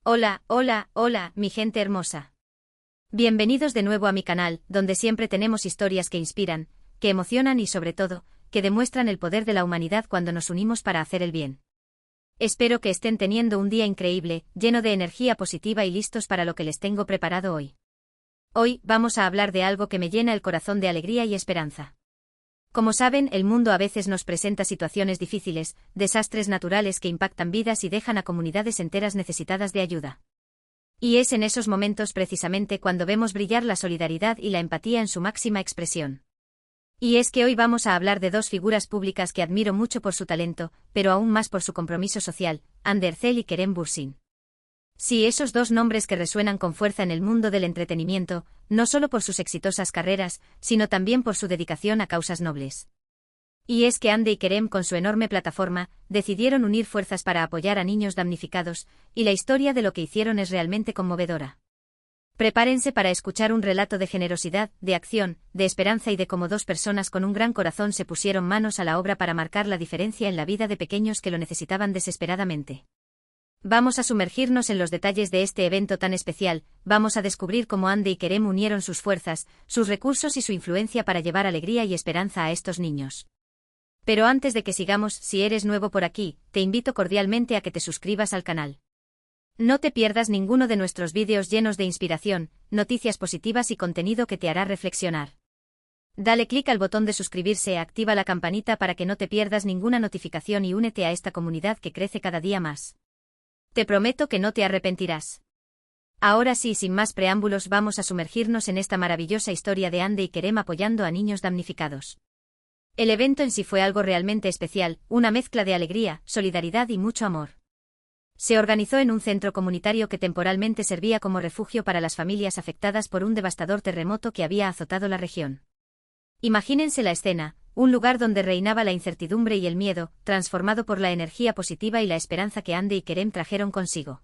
Hola, hola, hola, mi gente hermosa. Bienvenidos de nuevo a mi canal, donde siempre tenemos historias que inspiran, que emocionan y sobre todo, que demuestran el poder de la humanidad cuando nos unimos para hacer el bien. Espero que estén teniendo un día increíble, lleno de energía positiva y listos para lo que les tengo preparado hoy. Hoy vamos a hablar de algo que me llena el corazón de alegría y esperanza. Como saben, el mundo a veces nos presenta situaciones difíciles, desastres naturales que impactan vidas y dejan a comunidades enteras necesitadas de ayuda. Y es en esos momentos precisamente cuando vemos brillar la solidaridad y la empatía en su máxima expresión. Y es que hoy vamos a hablar de dos figuras públicas que admiro mucho por su talento, pero aún más por su compromiso social, Ande Ercel y Kerem Bürsin. Sí, esos dos nombres que resuenan con fuerza en el mundo del entretenimiento, no solo por sus exitosas carreras, sino también por su dedicación a causas nobles. Y es que Ande y Kerem, con su enorme plataforma, decidieron unir fuerzas para apoyar a niños damnificados, y la historia de lo que hicieron es realmente conmovedora. Prepárense para escuchar un relato de generosidad, de acción, de esperanza y de cómo dos personas con un gran corazón se pusieron manos a la obra para marcar la diferencia en la vida de pequeños que lo necesitaban desesperadamente. Vamos a sumergirnos en los detalles de este evento tan especial, vamos a descubrir cómo Ande y Kerem unieron sus fuerzas, sus recursos y su influencia para llevar alegría y esperanza a estos niños. Pero antes de que sigamos, si eres nuevo por aquí, te invito cordialmente a que te suscribas al canal. No te pierdas ninguno de nuestros vídeos llenos de inspiración, noticias positivas y contenido que te hará reflexionar. Dale clic al botón de suscribirse, activa la campanita para que no te pierdas ninguna notificación y únete a esta comunidad que crece cada día más. Te prometo que no te arrepentirás. Ahora sí, sin más preámbulos, vamos a sumergirnos en esta maravillosa historia de Ande y Kerem apoyando a niños damnificados. El evento en sí fue algo realmente especial, una mezcla de alegría, solidaridad y mucho amor. Se organizó en un centro comunitario que temporalmente servía como refugio para las familias afectadas por un devastador terremoto que había azotado la región. Imagínense la escena, un lugar donde reinaba la incertidumbre y el miedo, transformado por la energía positiva y la esperanza que Ande y Kerem trajeron consigo.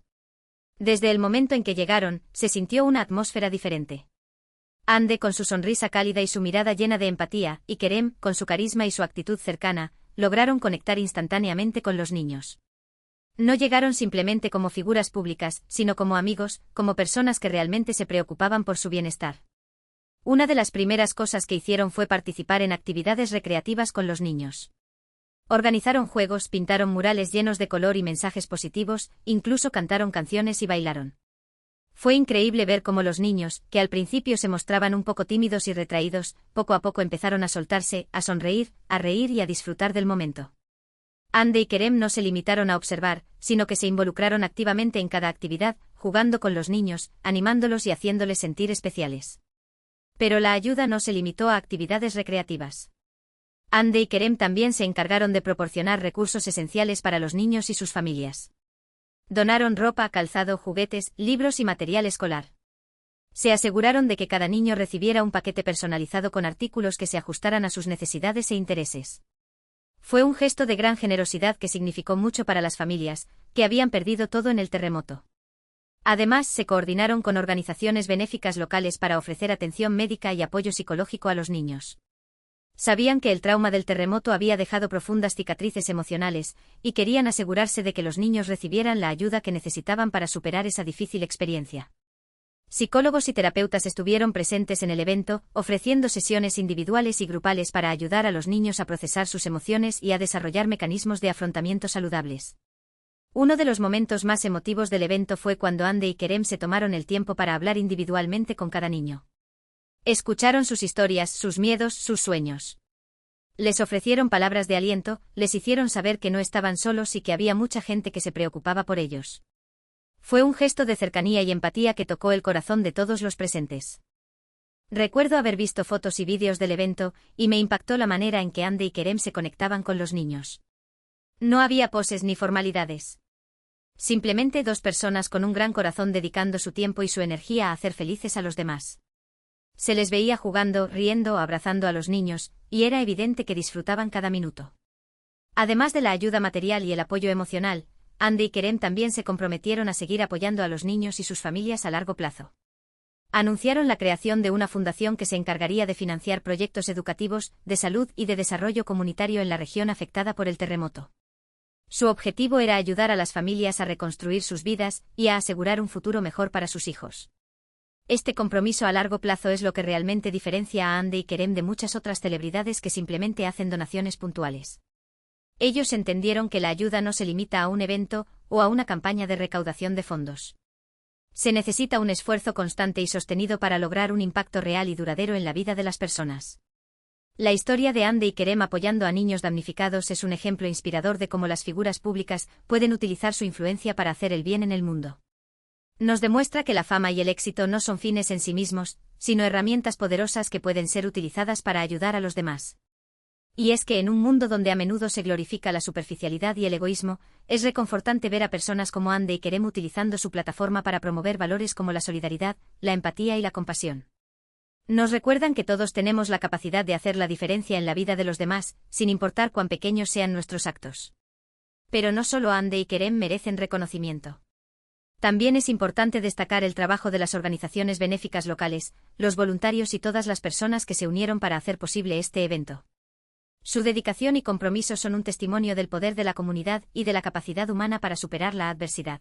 Desde el momento en que llegaron, se sintió una atmósfera diferente. Ande, con su sonrisa cálida y su mirada llena de empatía, y Kerem, con su carisma y su actitud cercana, lograron conectar instantáneamente con los niños. No llegaron simplemente como figuras públicas, sino como amigos, como personas que realmente se preocupaban por su bienestar. Una de las primeras cosas que hicieron fue participar en actividades recreativas con los niños. Organizaron juegos, pintaron murales llenos de color y mensajes positivos, incluso cantaron canciones y bailaron. Fue increíble ver cómo los niños, que al principio se mostraban un poco tímidos y retraídos, poco a poco empezaron a soltarse, a sonreír, a reír y a disfrutar del momento. Ande y Kerem no se limitaron a observar, sino que se involucraron activamente en cada actividad, jugando con los niños, animándolos y haciéndoles sentir especiales. Pero la ayuda no se limitó a actividades recreativas. Ande y Kerem también se encargaron de proporcionar recursos esenciales para los niños y sus familias. Donaron ropa, calzado, juguetes, libros y material escolar. Se aseguraron de que cada niño recibiera un paquete personalizado con artículos que se ajustaran a sus necesidades e intereses. Fue un gesto de gran generosidad que significó mucho para las familias, que habían perdido todo en el terremoto. Además, se coordinaron con organizaciones benéficas locales para ofrecer atención médica y apoyo psicológico a los niños. Sabían que el trauma del terremoto había dejado profundas cicatrices emocionales, y querían asegurarse de que los niños recibieran la ayuda que necesitaban para superar esa difícil experiencia. Psicólogos y terapeutas estuvieron presentes en el evento, ofreciendo sesiones individuales y grupales para ayudar a los niños a procesar sus emociones y a desarrollar mecanismos de afrontamiento saludables. Uno de los momentos más emotivos del evento fue cuando Ande y Kerem se tomaron el tiempo para hablar individualmente con cada niño. Escucharon sus historias, sus miedos, sus sueños. Les ofrecieron palabras de aliento, les hicieron saber que no estaban solos y que había mucha gente que se preocupaba por ellos. Fue un gesto de cercanía y empatía que tocó el corazón de todos los presentes. Recuerdo haber visto fotos y vídeos del evento, y me impactó la manera en que Ande y Kerem se conectaban con los niños. No había poses ni formalidades. Simplemente dos personas con un gran corazón dedicando su tiempo y su energía a hacer felices a los demás. Se les veía jugando, riendo, abrazando a los niños, y era evidente que disfrutaban cada minuto. Además de la ayuda material y el apoyo emocional, Ande y Kerem también se comprometieron a seguir apoyando a los niños y sus familias a largo plazo. Anunciaron la creación de una fundación que se encargaría de financiar proyectos educativos, de salud y de desarrollo comunitario en la región afectada por el terremoto. Su objetivo era ayudar a las familias a reconstruir sus vidas y a asegurar un futuro mejor para sus hijos. Este compromiso a largo plazo es lo que realmente diferencia a Ande y Kerem de muchas otras celebridades que simplemente hacen donaciones puntuales. Ellos entendieron que la ayuda no se limita a un evento o a una campaña de recaudación de fondos. Se necesita un esfuerzo constante y sostenido para lograr un impacto real y duradero en la vida de las personas. La historia de Ande y Kerem apoyando a niños damnificados es un ejemplo inspirador de cómo las figuras públicas pueden utilizar su influencia para hacer el bien en el mundo. Nos demuestra que la fama y el éxito no son fines en sí mismos, sino herramientas poderosas que pueden ser utilizadas para ayudar a los demás. Y es que en un mundo donde a menudo se glorifica la superficialidad y el egoísmo, es reconfortante ver a personas como Ande y Kerem utilizando su plataforma para promover valores como la solidaridad, la empatía y la compasión. Nos recuerdan que todos tenemos la capacidad de hacer la diferencia en la vida de los demás, sin importar cuán pequeños sean nuestros actos. Pero no solo Ande y Kerem merecen reconocimiento. También es importante destacar el trabajo de las organizaciones benéficas locales, los voluntarios y todas las personas que se unieron para hacer posible este evento. Su dedicación y compromiso son un testimonio del poder de la comunidad y de la capacidad humana para superar la adversidad.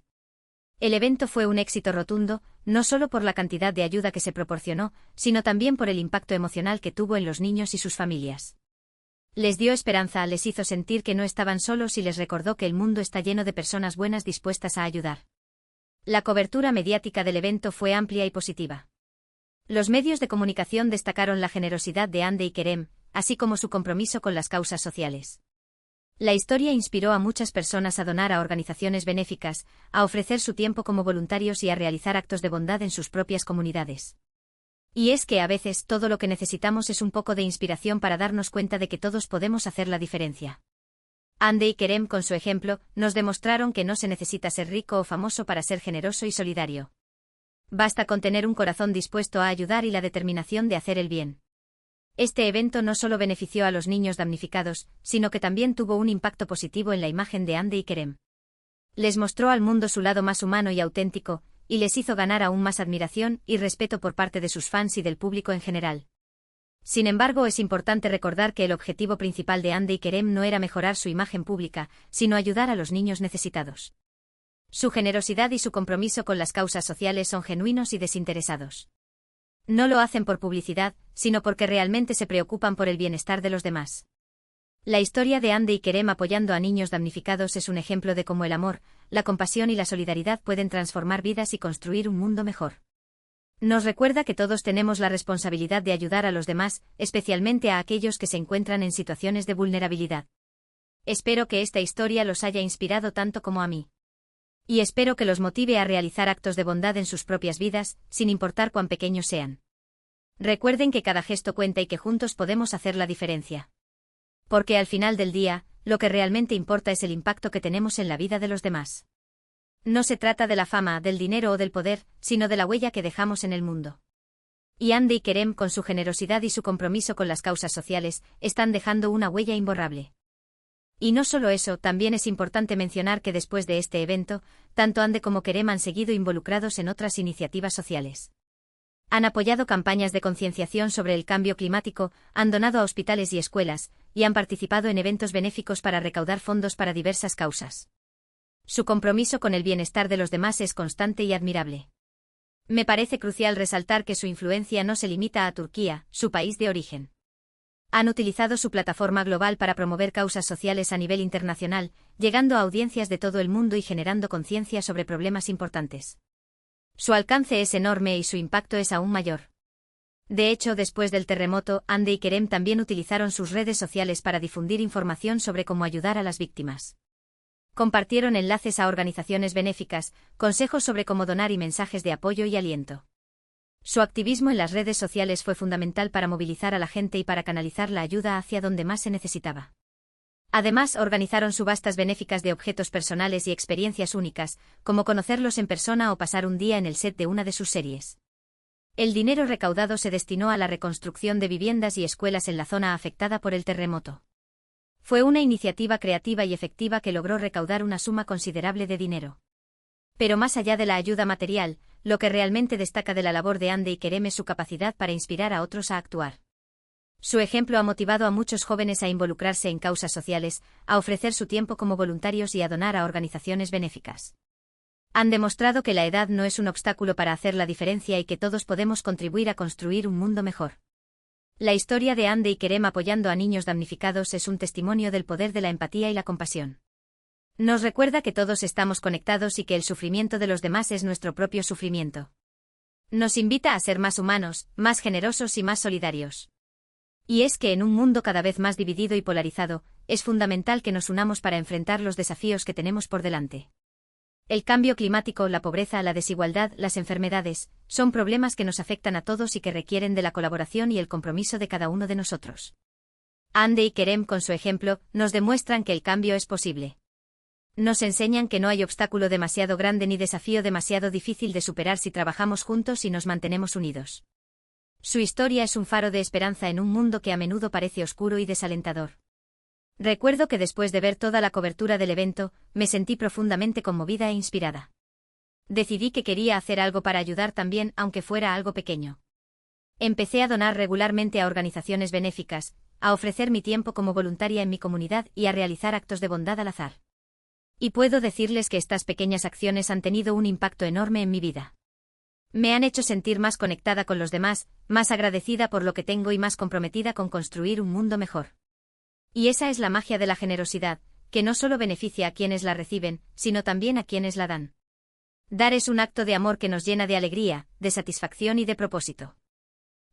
El evento fue un éxito rotundo, no solo por la cantidad de ayuda que se proporcionó, sino también por el impacto emocional que tuvo en los niños y sus familias. Les dio esperanza, les hizo sentir que no estaban solos y les recordó que el mundo está lleno de personas buenas dispuestas a ayudar. La cobertura mediática del evento fue amplia y positiva. Los medios de comunicación destacaron la generosidad de Ande y Kerem, así como su compromiso con las causas sociales. La historia inspiró a muchas personas a donar a organizaciones benéficas, a ofrecer su tiempo como voluntarios y a realizar actos de bondad en sus propias comunidades. Y es que a veces todo lo que necesitamos es un poco de inspiración para darnos cuenta de que todos podemos hacer la diferencia. Ande y Kerem, con su ejemplo, nos demostraron que no se necesita ser rico o famoso para ser generoso y solidario. Basta con tener un corazón dispuesto a ayudar y la determinación de hacer el bien. Este evento no solo benefició a los niños damnificados, sino que también tuvo un impacto positivo en la imagen de Ande y Kerem. Les mostró al mundo su lado más humano y auténtico, y les hizo ganar aún más admiración y respeto por parte de sus fans y del público en general. Sin embargo, es importante recordar que el objetivo principal de Ande y Kerem no era mejorar su imagen pública, sino ayudar a los niños necesitados. Su generosidad y su compromiso con las causas sociales son genuinos y desinteresados. No lo hacen por publicidad, sino porque realmente se preocupan por el bienestar de los demás. La historia de Ande y Kerem apoyando a niños damnificados es un ejemplo de cómo el amor, la compasión y la solidaridad pueden transformar vidas y construir un mundo mejor. Nos recuerda que todos tenemos la responsabilidad de ayudar a los demás, especialmente a aquellos que se encuentran en situaciones de vulnerabilidad. Espero que esta historia los haya inspirado tanto como a mí. Y espero que los motive a realizar actos de bondad en sus propias vidas, sin importar cuán pequeños sean. Recuerden que cada gesto cuenta y que juntos podemos hacer la diferencia. Porque al final del día, lo que realmente importa es el impacto que tenemos en la vida de los demás. No se trata de la fama, del dinero o del poder, sino de la huella que dejamos en el mundo. Y Ande y Kerem, con su generosidad y su compromiso con las causas sociales, están dejando una huella imborrable. Y no solo eso, también es importante mencionar que después de este evento, tanto Ande como Kerem han seguido involucrados en otras iniciativas sociales. Han apoyado campañas de concienciación sobre el cambio climático, han donado a hospitales y escuelas, y han participado en eventos benéficos para recaudar fondos para diversas causas. Su compromiso con el bienestar de los demás es constante y admirable. Me parece crucial resaltar que su influencia no se limita a Turquía, su país de origen. Han utilizado su plataforma global para promover causas sociales a nivel internacional, llegando a audiencias de todo el mundo y generando conciencia sobre problemas importantes. Su alcance es enorme y su impacto es aún mayor. De hecho, después del terremoto, Ande y Kerem también utilizaron sus redes sociales para difundir información sobre cómo ayudar a las víctimas. Compartieron enlaces a organizaciones benéficas, consejos sobre cómo donar y mensajes de apoyo y aliento. Su activismo en las redes sociales fue fundamental para movilizar a la gente y para canalizar la ayuda hacia donde más se necesitaba. Además, organizaron subastas benéficas de objetos personales y experiencias únicas, como conocerlos en persona o pasar un día en el set de una de sus series. El dinero recaudado se destinó a la reconstrucción de viviendas y escuelas en la zona afectada por el terremoto. Fue una iniciativa creativa y efectiva que logró recaudar una suma considerable de dinero. Pero más allá de la ayuda material, lo que realmente destaca de la labor de Ande y Kerem es su capacidad para inspirar a otros a actuar. Su ejemplo ha motivado a muchos jóvenes a involucrarse en causas sociales, a ofrecer su tiempo como voluntarios y a donar a organizaciones benéficas. Han demostrado que la edad no es un obstáculo para hacer la diferencia y que todos podemos contribuir a construir un mundo mejor. La historia de Ande y Kerem apoyando a niños damnificados es un testimonio del poder de la empatía y la compasión. Nos recuerda que todos estamos conectados y que el sufrimiento de los demás es nuestro propio sufrimiento. Nos invita a ser más humanos, más generosos y más solidarios. Y es que en un mundo cada vez más dividido y polarizado, es fundamental que nos unamos para enfrentar los desafíos que tenemos por delante. El cambio climático, la pobreza, la desigualdad, las enfermedades, son problemas que nos afectan a todos y que requieren de la colaboración y el compromiso de cada uno de nosotros. Ande y Kerem, con su ejemplo, nos demuestran que el cambio es posible. Nos enseñan que no hay obstáculo demasiado grande ni desafío demasiado difícil de superar si trabajamos juntos y nos mantenemos unidos. Su historia es un faro de esperanza en un mundo que a menudo parece oscuro y desalentador. Recuerdo que después de ver toda la cobertura del evento, me sentí profundamente conmovida e inspirada. Decidí que quería hacer algo para ayudar también, aunque fuera algo pequeño. Empecé a donar regularmente a organizaciones benéficas, a ofrecer mi tiempo como voluntaria en mi comunidad y a realizar actos de bondad al azar. Y puedo decirles que estas pequeñas acciones han tenido un impacto enorme en mi vida. Me han hecho sentir más conectada con los demás, más agradecida por lo que tengo y más comprometida con construir un mundo mejor. Y esa es la magia de la generosidad, que no solo beneficia a quienes la reciben, sino también a quienes la dan. Dar es un acto de amor que nos llena de alegría, de satisfacción y de propósito.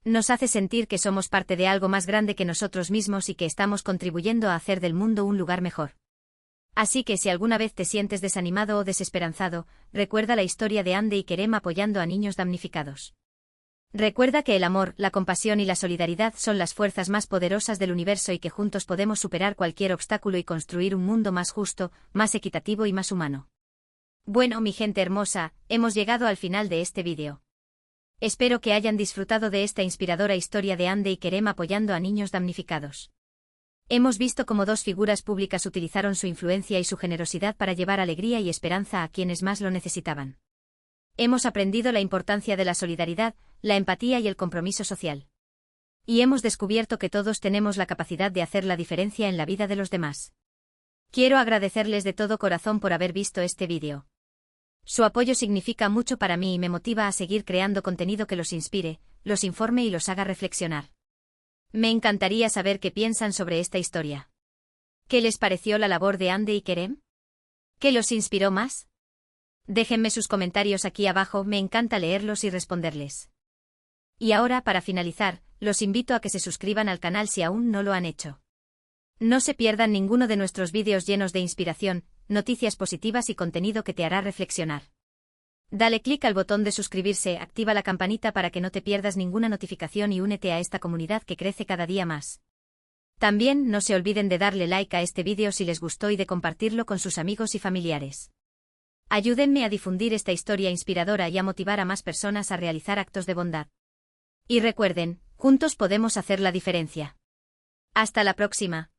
Nos hace sentir que somos parte de algo más grande que nosotros mismos y que estamos contribuyendo a hacer del mundo un lugar mejor. Así que si alguna vez te sientes desanimado o desesperanzado, recuerda la historia de Ande y Kerem apoyando a niños damnificados. Recuerda que el amor, la compasión y la solidaridad son las fuerzas más poderosas del universo y que juntos podemos superar cualquier obstáculo y construir un mundo más justo, más equitativo y más humano. Bueno, mi gente hermosa, hemos llegado al final de este vídeo. Espero que hayan disfrutado de esta inspiradora historia de Ande y Kerem apoyando a niños damnificados. Hemos visto cómo dos figuras públicas utilizaron su influencia y su generosidad para llevar alegría y esperanza a quienes más lo necesitaban. Hemos aprendido la importancia de la solidaridad, la empatía y el compromiso social. Y hemos descubierto que todos tenemos la capacidad de hacer la diferencia en la vida de los demás. Quiero agradecerles de todo corazón por haber visto este vídeo. Su apoyo significa mucho para mí y me motiva a seguir creando contenido que los inspire, los informe y los haga reflexionar. Me encantaría saber qué piensan sobre esta historia. ¿Qué les pareció la labor de Ande y Kerem? ¿Qué los inspiró más? Déjenme sus comentarios aquí abajo, me encanta leerlos y responderles. Y ahora, para finalizar, los invito a que se suscriban al canal si aún no lo han hecho. No se pierdan ninguno de nuestros vídeos llenos de inspiración, noticias positivas y contenido que te hará reflexionar. Dale clic al botón de suscribirse, activa la campanita para que no te pierdas ninguna notificación y únete a esta comunidad que crece cada día más. También no se olviden de darle like a este vídeo si les gustó y de compartirlo con sus amigos y familiares. Ayúdenme a difundir esta historia inspiradora y a motivar a más personas a realizar actos de bondad. Y recuerden, juntos podemos hacer la diferencia. Hasta la próxima.